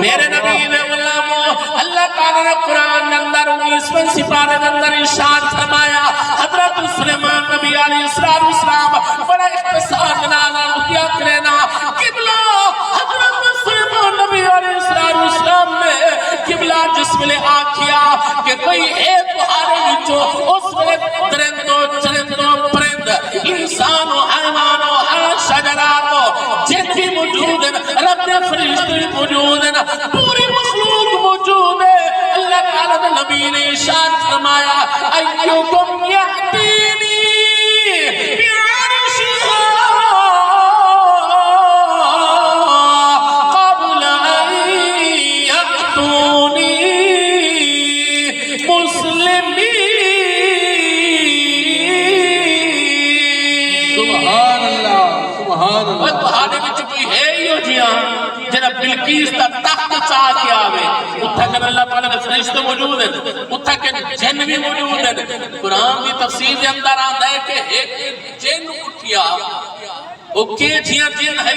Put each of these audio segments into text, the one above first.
میرے نبی نے غلامو اللہ تعالیٰ نے قرآن اندر 19ویں سپارے اندر ارشاد فرمایا حضرت سلیمان نبی علیہ السلام بڑا اختصار نانا کیا کرنا قبلہ حضرت سلیمان نبی علیہ السلام نے قبلہ جس میں آکھیا کہ کوئی ایک بہارے وچو اس میں چرندوں پرند انسان و حیوان و شجرات و جن بھی موجود ہیں رب نے فرشتے موجود ہیں پوری مخلوق موجود ہے اللہ تعالیٰ نے نبی نے ارشاد فرمایا ایوکم یأتینی بعرشہا قبل ان یأتونی مسلمین سبحان اللہ اور بہانے میں کوئی ہے ہی ہو جیاں جنہ بلقیس تا تخت چاہ کے آوے اتھا کہ اللہ تعالیٰ نے فرشتے موجود ہیں اتھا کہ جن بھی موجود ہیں قرآن کی تفسیر کے اندر آتا ہے کہ ایک جن اٹھیا وہ کے جیاں جن ہے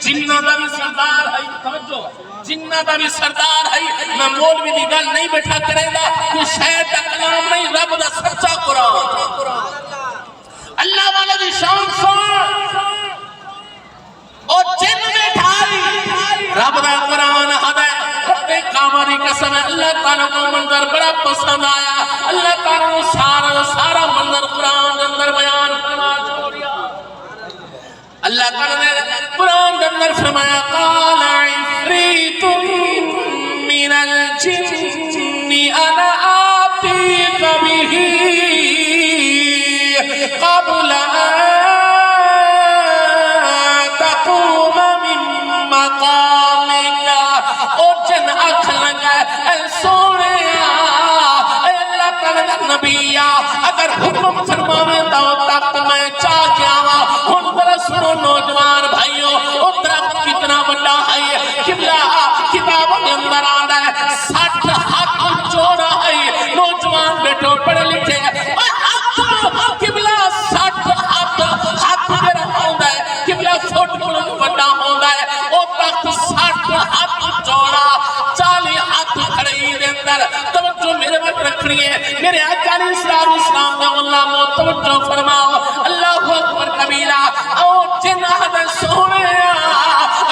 جنہ دا بھی سردار ہے توجہ جنہ دا بھی سردار ہے میں مولوی دی گل نہیں بیٹھا کرے گا کوئی شاید دا کلام نہیں رب دا سچا قرآن اللہ والا دی شان سن اور جن بیٹھائی رب دا قرآن حد ہے رب کاماری قسم ہے اللہ تعالیٰ کو منظر بڑا پسند آیا اللہ تعالیٰ کو سارا منظر قرآن اندر بیان فرما چھوڑیا اللہ تعالیٰ نے قرآن اندر فرمایا قال عفریت من الجن انا آتیک به قبل تقوم من مقامک اور جن اکھ لگا اے سونے اے اللہ تعالیٰ نبی اگر حکم فرماوے تو تخت میں چاہ کے آوا ہن ذرا سنو نوجوان بھائیوں وہ درخت کتنا بڑا ہے قبلہ کتابوں کے اندر آنا ہے 60 ہاتھ جوڑا ہے نوجوان بیٹھو پڑھے لکھے قبلہ 60 ہاتھ میرا ہوندہ ہے قبلہ فوٹ بلند بڑا ہوندہ ہے وہ تخت 60 ہاتھ جوڑا 40 ہاتھ کھڑی دے اندر توجہ میرے وقت رکھنی ہے میرے آقا علیہ السلام کا غلامو توجہ فرماؤ اللہ اکبر کبیرہ او جن حد سونے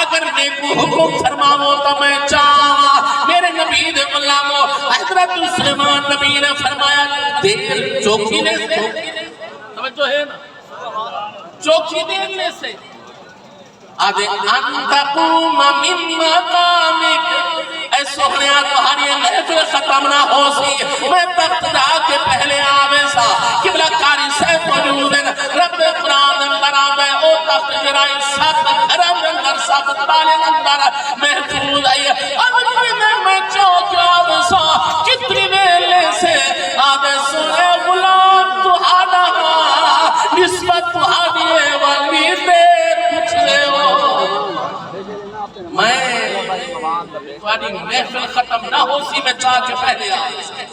اگر نیکو حکم فرماؤ تو میں چاہاں میرے نبی دے غلامو حضرت سلیمان نبی نے فرمایا دیر چوکی نے توجہ ہے نا چوکی دینے سے آدھے انتقوم من مقامک اے سوہنیا تمہاری محفل ختم نہ ہو سی میں تخت جا کے پہلے آوے سا قبلہ کاری سے موجود ہے رب قرآن اندر آوے او تخت جرائی ساتھ گھرم اندر ساتھ تالے اندر محفوظ آئی اگر میں چوک آوے سا کتنی ویلے سے آدھے سونے غلام تو آدھا نسبت تو آدھے والی دیر کچھ لے ہو میں تمہاری محفل ختم نہ ہو سی میں چاہ کے پہلے آئے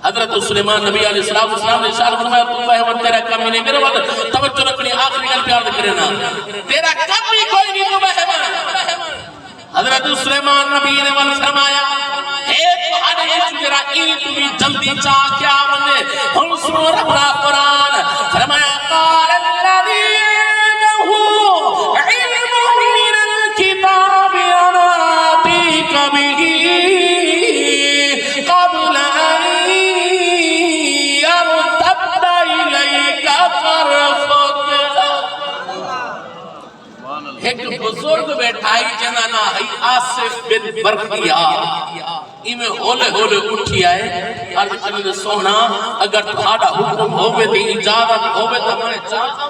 حضرت سلیمان نبی علیہ السلام نے اشارہ فرمایا تو بہمت تیرا کمی نہیں میرے وقت توجہ رکھنی آخری گل پیار کرے نا تیرا کمی کوئی نہیں تو بہمت حضرت سلیمان نبی نے فرمایا ایک بہانے جرا عید بھی جلدی چاہ کیا منے ہم سنو رب قرآن فرمایا قال الذی عنده علم من الكتاب انا آتیک به قبل ان يرتد الیک طرفک ایک بزرگ بیٹھائی جنانا ہے آصف بن برقیہ ایمیں ہولے ہولے اٹھی آئے عرض کرنے سونا اگر تمہارا حکم ہوئے تھی اجازت ہوئے تو میں چاہتا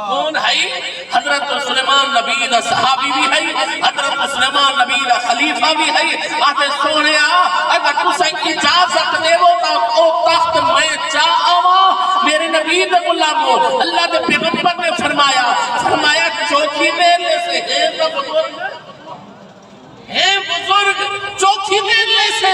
کون ہے حضرت سلیمان نبی دا صحابی بھی ہے حضرت سلیمان نبی دا خلیفہ بھی ہے آتے سونے اگر تسے اجازت دے وہ تو تخت میں چاہتا میرے نبی دا غلامو اللہ دے پیغمبر نے فرمایا چوکی دینے سے بزرگ چوکی دینے سے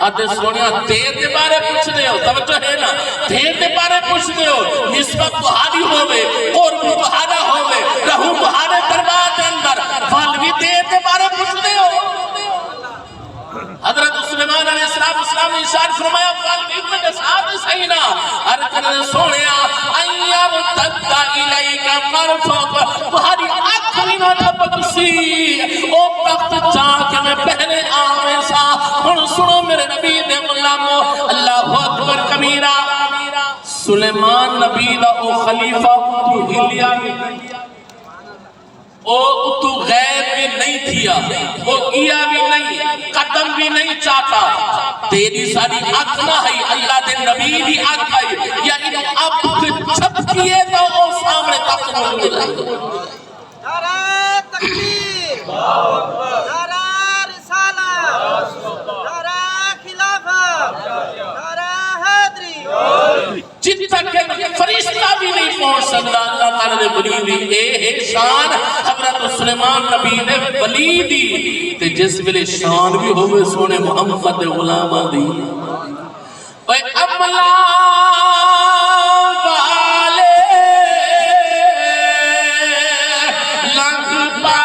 آتے سونیا دیر دے بارے پوچھ دے ہو توجہ ہے نا دیر دے بارے پوچھ دے ہو نسبت بہاری ہوئے قرب بہارا ہوئے رہو بہارے دربار اندر فالوی دیر دے بارے پوچھ دے ہو سلیمان علیہ السلام نے ارشاد فرمایا والدین کے ساتھ سینا ارکن سونیا ایاب تدہ الیکا مرفق تمہاری آنکھ نہ ٹپکسی او وقت چاہ کے میں پہلے آویں سا ہن سنو میرے نبی دے غلامو اللہ اکبر کبیرہ سلیمان نبی دا او خلیفہ تو ہلیا تو غیب بھی نہیں تھیا وہ کیا بھی نہیں قدم بھی نہیں چاہتا تیری ساری آنکھ نہ ہے اللہ دے نبی بھی آنکھ ہے یا انہوں اب چھپ کیے تو وہ سامنے تک موجود ہے نعرہ تکبیر نعرہ رسالہ نعرہ خلافت نعرہ حیدری جن تک کہ فرشتہ بھی نہیں پہنچ سکتا اللہ تعالیٰ نے ولی دی اے شان حضرت سلیمان نبی نے ولی دی تے جس ویلے شان بھی ہوئے سونے محمد غلامہ دی اے املا والے لنگ پا